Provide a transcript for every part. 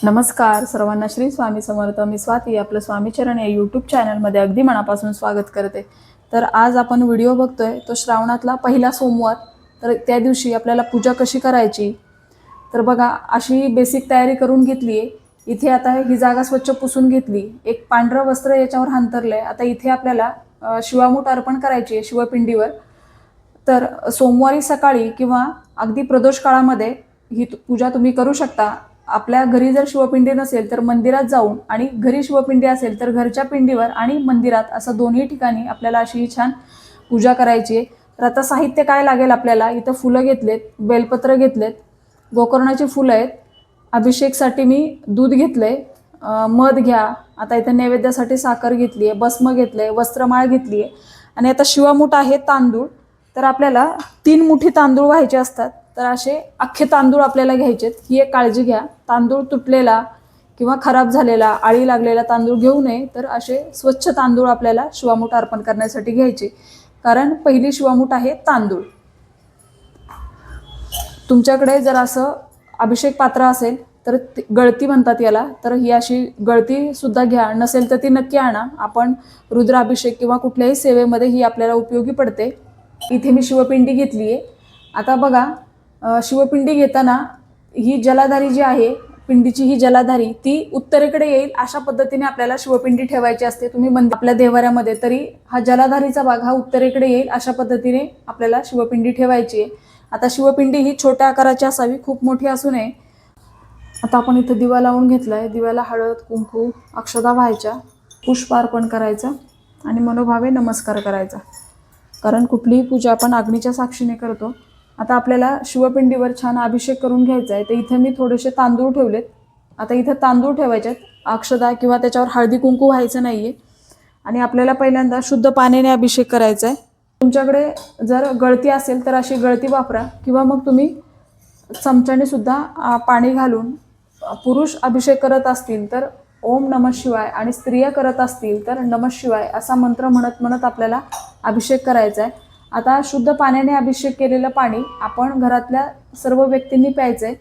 नमस्कार सर्वांना, श्री स्वामी समर्थ. मी स्वाती आपलं स्वामीचरण या यूट्यूब चॅनलमध्ये अगदी मनापासून स्वागत करते. तर आज आपण व्हिडिओ बघतोय तो श्रावणातला पहिला सोमवार. तर त्या दिवशी आपल्याला पूजा कशी करायची, तर बघा अशी बेसिक तयारी करून घेतली आहे. इथे आता ही जागा स्वच्छ पुसून घेतली, एक पांढरं वस्त्र याच्यावर हांतरलंय. आता इथे आपल्याला शिवामूठ अर्पण करायची आहे शिवपिंडीवर. तर सोमवारी सकाळी किंवा अगदी प्रदोष काळामध्ये ही पूजा तुम्ही करू शकता. आपल्या घरी जर शिवपिंडी नसेल तर मंदिरात जाऊन, आणि घरी शिवपिंडी असेल तर घरच्या पिंडीवर आणि मंदिरात असं दोन्ही ठिकाणी आपल्याला अशी छान पूजा करायची आहे. तर आता साहित्य काय लागेल आपल्याला, इथं फुलं घेतलेत, बेलपत्र घेतलेत, गोकर्णाची फुलं आहेत, अभिषेकसाठी मी दूध घेतलंय, मध घ्या. आता इथं नैवेद्यासाठी साखर घेतली आहे, भस्म घेतलंय, वस्त्रमाळ घेतली आहे. आणि आता शिवामूठ आहे तांदूळ. तर आपल्याला 3 मुठी तांदूळ व्हायचे असतात. तर असे अख्खे तांदूळ आपल्याला घ्यायचेत. ही एक काळजी घ्या, तांदूळ तुटलेला किंवा खराब झालेला, आळी लागलेला तांदूळ घेऊ नये. तर असे स्वच्छ तांदूळ आपल्याला शिवामूठ अर्पण करण्यासाठी घ्यायचे, कारण पहिली शिवामूठ आहे तांदूळ. तुमच्याकडे जर असं अभिषेक पात्र असेल तर गळती म्हणतात याला, तर ही अशी गळती सुद्धा घ्या. नसेल तर ती नक्की आणा. आपण रुद्राभिषेक किंवा कुठल्याही सेवेमध्ये ही आपल्याला उपयोगी पडते. इथे मी शिवपिंडी घेतली आहे. आता बघा, शिवपिंडी घेताना ही जलाधारी जी आहे, पिंडीची ही जलाधारी ती उत्तरेकडे येईल अशा पद्धतीने आपल्याला शिवपिंडी ठेवायची असते. तुम्ही आपल्या देवाऱ्यामध्ये तरी हा जलाधारीचा भाग हा उत्तरेकडे येईल अशा पद्धतीने आपल्याला शिवपिंडी ठेवायची आहे. आता शिवपिंडी ही छोट्या आकाराची असावी, खूप मोठी असू नये. आता आपण इथं दिवा लावून घेतलाय. दिव्याला हळद, कुंकू, अक्षता व्हायच्या, पुष्प अर्पण करायचं आणि मनोभावे नमस्कार करायचा, कारण कुठलीही पूजा आपण अग्नीच्या साक्षीने करतो. आता आपल्याला शिवपिंडीवर छान अभिषेक करून घ्यायचा आहे. तर इथे मी थोडेसे तांदूळ ठेवलेत. आता इथे तांदूळ ठेवायचे, अक्षता किंवा त्याच्यावर हळदी कुंकू व्हायचं नाहीये. आणि आपल्याला पहिल्यांदा शुद्ध पाण्याने अभिषेक करायचा आहे. तुमच्याकडे जर गळती असेल तर अशी गळती वापरा, किंवा मग तुम्ही चमच्याने सुद्धा पाणी घालून, पुरुष अभिषेक करत असतील तर ओम नमः शिवाय, आणि स्त्रिया करत असतील तर नमः शिवाय असा मंत्र म्हणत म्हणत आपल्याला अभिषेक करायचा आहे. आता शुद्ध पाण्याने अभिषेक केलेलं पाणी आपण घरातल्या सर्व व्यक्तींनी प्यायचं आहे.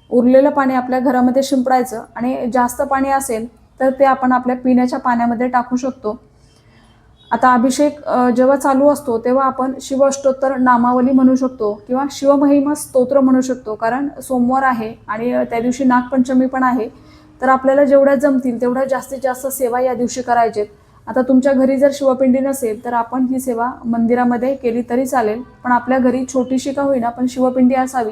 उरलेलं पाणी आपल्या घरामध्ये शिंपडायचं, आणि जास्त पाणी असेल तर ते आपण आपल्या पिण्याच्या पाण्यामध्ये टाकू शकतो. आता अभिषेक जेव्हा चालू असतो तेव्हा आपण शिवअष्टोत्तर नामावली म्हणू शकतो किंवा शिवमहिमा स्तोत्र म्हणू शकतो, कारण सोमवार आहे आणि त्या दिवशी नागपंचमी पण आहे. तर आपल्याला जेवढ्या जमतील तेवढ्या जास्तीत जास्त सेवा या दिवशी करायचेत. आता तुमच्या घरी जर शिवपिंडी नसेल तर आपण ही सेवा मंदिरामध्ये केली तरी चालेल, पण आपल्या घरी छोटीशी का होईना पण शिवपिंडी असावी,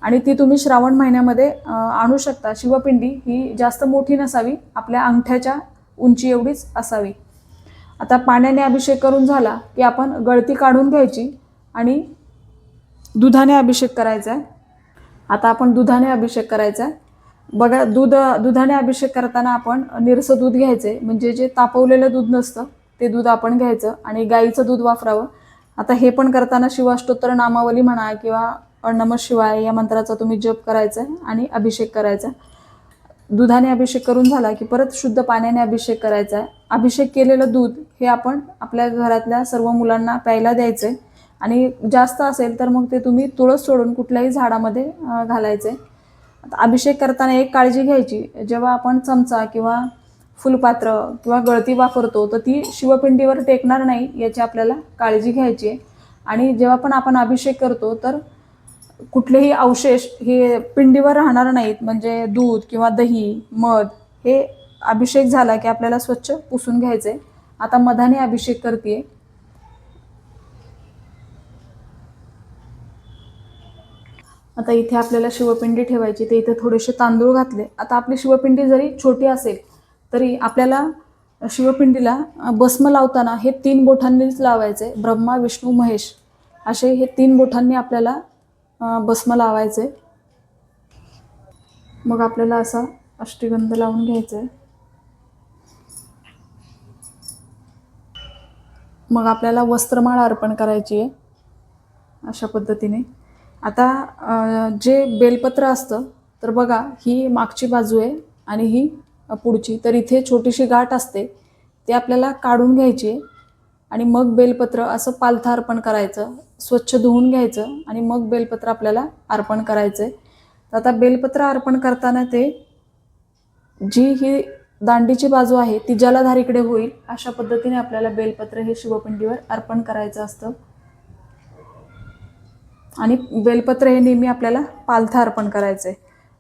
आणि ती तुम्ही श्रावण महिन्यामध्ये आणू शकता. शिवपिंडी ही जास्त मोठी नसावी, आपल्या अंगठ्याच्या उंची एवढीच असावी. आता पाण्याने अभिषेक करून झाला की आपण गळती काढून घ्यायची आणि दुधाने अभिषेक करायचा आहे. आता आपण दुधाने अभिषेक करायचा आहे. बघा, दुधाने अभिषेक करताना आपण निरसं दूध घ्यायचे, म्हणजे जे तापवलेलं दूध नसतं ते दूध आपण घ्यायचं, आणि गाईचं दूध वापरावं. आता हे पण करताना शिवाष्टोत्तर नामावली म्हणा किंवा नमः शिवाय या मंत्राचा तुम्ही जप करायचा आहे आणि अभिषेक करायचा. दुधाने अभिषेक करून झाला की परत शुद्ध पाण्याने अभिषेक करायचा आहे. अभिषेक केलेलं दूध हे आपण आपल्या घरातल्या सर्व मुलांना प्यायला द्यायचं आहे, आणि जास्त असेल तर मग ते तुम्ही तुळस सोडून कुठल्याही झाडामध्ये घालायचं आहे. अभिषेक करताना एक काळजी घ्यायची, जेव्हा आपण चमचा किंवा फुलपात्र किंवा गळती वापरतो तर ती शिवपिंडीवर टेकणार नाही याची आपल्याला काळजी घ्यायची आहे. आणि जेव्हा पण आपण अभिषेक करतो तर कुठलेही अवशेष हे पिंडीवर राहणार नाहीत, म्हणजे दूध किंवा दही, मध हे अभिषेक झाला की आपल्याला स्वच्छ पुसून घ्यायचे. आता मधाने अभिषेक करते. आता इथे आपल्याला शिवपिंडी ठेवायची, ते इथे थोडेसे तांदूळ घातले. आता आपली शिवपिंडी जरी छोटी असेल तरी आपल्याला शिवपिंडीला भस्म लावताना हे 3 बोटांनीच लावायचे. ब्रह्मा, विष्णू, महेश असे हे 3 बोटांनी आपल्याला भस्म लावायचे. मग आपल्याला असा अष्टगंध लावून घ्यायचा आहे. मग आपल्याला वस्त्रमाळ अर्पण करायची आहे अशा पद्धतीने. आता जे बेलपत्र असतं तर बघा, ही मागची बाजू आहे आणि ही पुढची. तर इथे छोटीशी गाठ असते, ते आपल्याला काढून घ्यायची आहे, आणि मग बेलपत्र असं पालथा अर्पण करायचं. स्वच्छ धुवून घ्यायचं आणि मग बेलपत्र आपल्याला अर्पण करायचं आहे. तर आता बेलपत्र अर्पण करताना ते जी ही दांडीची बाजू आहे ती जलधारीकडे होईल अशा पद्धतीने आपल्याला बेलपत्र हे शिवपिंडीवर अर्पण करायचं असतं. आणि बेलपत्र हे नेहमी आपल्याला पालथा अर्पण करायचं आहे.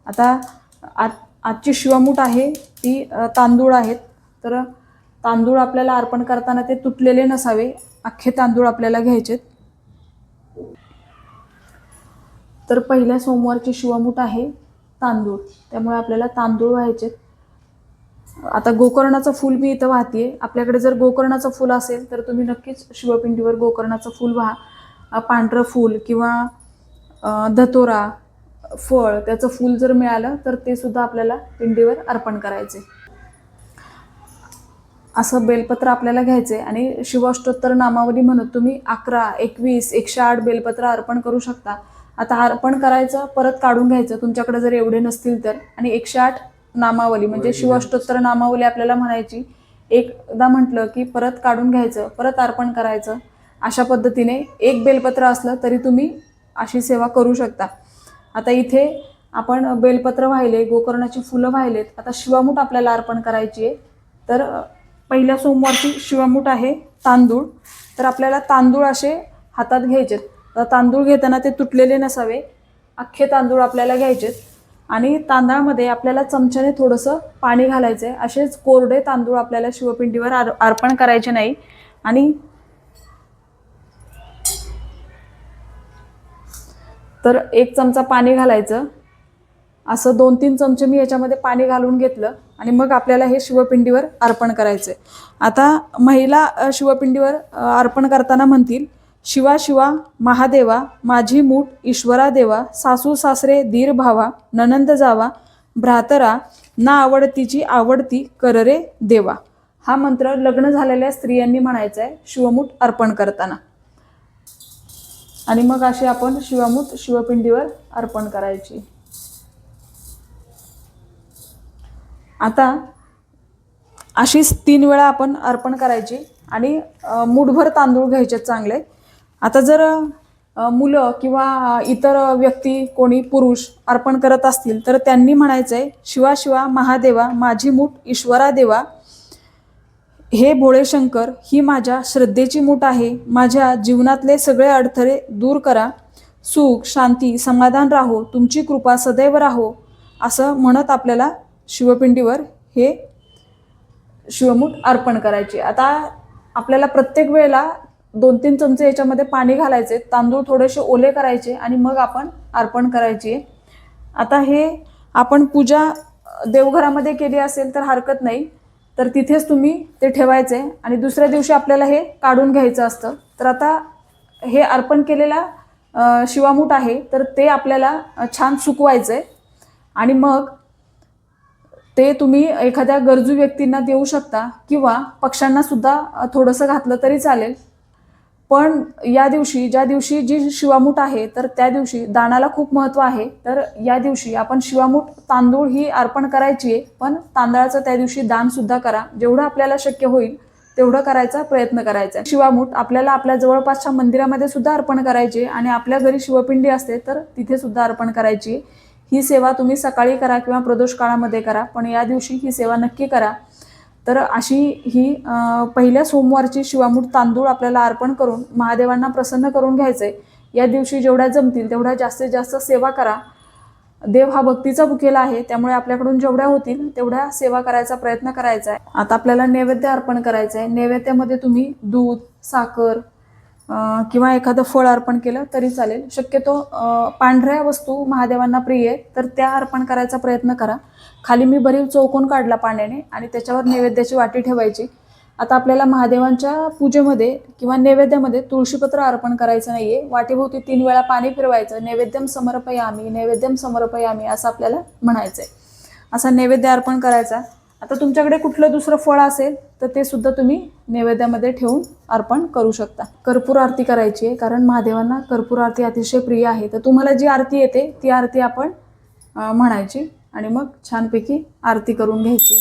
आता आजची शिवामूठ आहे ती तांदूळ आहेत. तर तांदूळ आपल्याला अर्पण करताना ते तुटलेले नसावे, अख्खे तांदूळ आपल्याला घ्यायचेत. तर पहिल्या सोमवारची शिवामूठ आहे तांदूळ, त्यामुळे आपल्याला तांदूळ व्हायचेत. आता गोकर्णाचं फूल मी इथं वाहतीये. आपल्याकडे जर गोकर्णाचं फूल असेल तर तुम्ही नक्कीच शिवपिंडीवर गोकर्णाचं फूल वाहा. पांढरं फूल किंवा धतोरा फळ त्याचं फूल जर मिळालं तर ते सुद्धा आपल्याला पिंडीवर अर्पण करायचे. असं बेलपत्र आपल्याला घ्यायचे आणि शिवाष्टोत्तर नामावली म्हणत तुम्ही 11, 21, 108 बेलपत्र अर्पण करू शकता. आता अर्पण करायचं, परत काढून घ्यायचं तुमच्याकडे जर एवढे नसतील तर. आणि 108 नामावली म्हणजे शिवाष्टोत्तर नामावली आपल्याला म्हणायची. एकदा म्हटलं की परत काढून घ्यायचं, परत अर्पण करायचं. अशा पद्धतीने एक बेलपत्र असलं तरी तुम्ही अशी सेवा करू शकता. आता इथे आपण बेलपत्र वाहिले, गोकर्णाची फुलं वाहिलेत. आता शिवामूठ आपल्याला अर्पण करायची आहे. तर पहिल्या सोमवारची शिवामूठ आहे तांदूळ. तर आपल्याला तांदूळ असे हातात घ्यायचेत. तर तांदूळ घेताना ते तुटलेले नसावे, अख्खे तांदूळ आपल्याला घ्यायचेत. आणि तांदळामध्ये आपल्याला चमच्याने थोडंसं पाणी घालायचं आहे. असेच कोरडे तांदूळ आपल्याला शिवपिंडीवर अर्पण करायचे नाही. आणि तर 1 चमचा पाणी घालायचं. असं 2-3 चमचे मी याच्यामध्ये पाणी घालून घेतलं आणि मग आपल्याला हे शिवपिंडीवर अर्पण करायचं आहे. आता महिला शिवपिंडीवर अर्पण करताना म्हणतील, शिवा शिवा महादेवा माझी मूठ ईश्वरा देवा, सासू सासरे दीर भावा, ननंद जावा भ्रातरा, ना आवडतीची आवडती कर रे देवा. हा मंत्र लग्न झालेल्या स्त्रियांनी म्हणायचा आहे शिवमूठ अर्पण करताना. आणि मग अशी आपण शिवमूठ शिवपिंडीवर अर्पण करायची. आता अशीच 3 वेळा आपण अर्पण करायची. आणि मूठभर तांदूळ घ्यायचे चांगले. आता जर मुलं किंवा इतर व्यक्ती कोणी पुरुष अर्पण करत असतील तर त्यांनी म्हणायचं आहे, शिवा शिवा महादेवा माझी मूठ ईश्वरा देवा, हे भोळे शंकर ही माझ्या श्रद्धेची मूठ आहे, माझ्या जीवनातले सगळे अडथळे दूर करा, सुख शांती समाधान राहो, तुमची कृपा सदैव राहो, असं म्हणत आपल्याला शिवपिंडीवर हे शिवमूठ अर्पण करायचे. आता आपल्याला प्रत्येक वेळेला 2-3 चमचे याच्यामध्ये पाणी घालायचे, तांदूळ थोडेसे ओले करायचे आणि मग आपण अर्पण करायचे. आता हे आपण पूजा देवघरामध्ये केली असेल तर हरकत नाही, तर तिथेच तुम्ही ते ठेवायचे आणि दुसऱ्या दिवशी आपल्याला हे काढून घ्यायचं असतं. तर आता हे अर्पण केलेला शिवामूठ आहे तर ते आपल्याला छान सुकवायचं आहे आणि मग ते तुम्ही एखाद्या गरजू व्यक्तींना देऊ शकता किंवा पक्ष्यांना सुद्धा थोडंसं घातलं तरी चालेल. पण या दिवशी ज्या दिवशी जी शिवामूठ आहे तर त्या दिवशी दानाला खूप महत्त्व आहे. तर या दिवशी आपण शिवामूठ तांदूळ ही अर्पण करायची आहे, पण तांदळाचं त्या दिवशी दान सुद्धा करा. जेवढं आपल्याला शक्य होईल तेवढं करायचा प्रयत्न करायचा. शिवामूठ आपल्याला आपल्या जवळपासच्या मंदिरामध्ये सुद्धा अर्पण करायची आणि आपल्या घरी शिवपिंडी असते तर तिथे सुद्धा अर्पण करायची. ही सेवा तुम्ही सकाळी करा किंवा प्रदोष काळामध्ये करा, पण या दिवशी ही सेवा नक्की करा. तर अशी ही पहिल्या सोमवारची शिवामूठ तांदूळ आपल्याला अर्पण करून महादेवांना प्रसन्न करून घ्यायचंय. या दिवशी जेवढ्या जमतील तेवढ्या जास्तीत जास्त सेवा करा. देव हा भक्तीचा भुकेला आहे, त्यामुळे आपल्याकडून जेवढ्या होतील तेवढ्या सेवा करायचा प्रयत्न करायचा आहे. आता आपल्याला नैवेद्य अर्पण करायचं आहे. नैवेद्यामध्ये तुम्ही दूध, साखर किंवा एखादं फळ अर्पण केलं तरी चालेल. शक्यतो पांढऱ्या वस्तू महादेवांना प्रिय आहे तर त्या अर्पण करायचा प्रयत्न करा. खाली मी भरीव चौकोन काढला पाण्याने आणि त्याच्यावर नैवेद्याची वाटी ठेवायची. आता आपल्याला महादेवांच्या पूजेमध्ये किंवा नैवेद्यामध्ये तुळशीपत्र अर्पण करायचं नाहीये. वाटीभोवती 3 वेळा पाणी फिरवायचं. नैवेद्यम समर्पयामी, नैवेद्यम समर्पयामी असं आपल्याला म्हणायचंय. असा नैवेद्य अर्पण करायचा. आता तुमच्याकडे कुठलं दुसरं फळ असेल तर ते सुद्धा तुम्ही नैवेद्यामध्ये ठेवून अर्पण करू शकता. कर्पूर आरती करायची आहे, कारण महादेवांना कर्पूर आरती अतिशय प्रिय आहे. तर तुम्हाला जी आरती येते ती आरती आपण म्हणायची आणि मग छानपैकी आरती करून घ्यायची.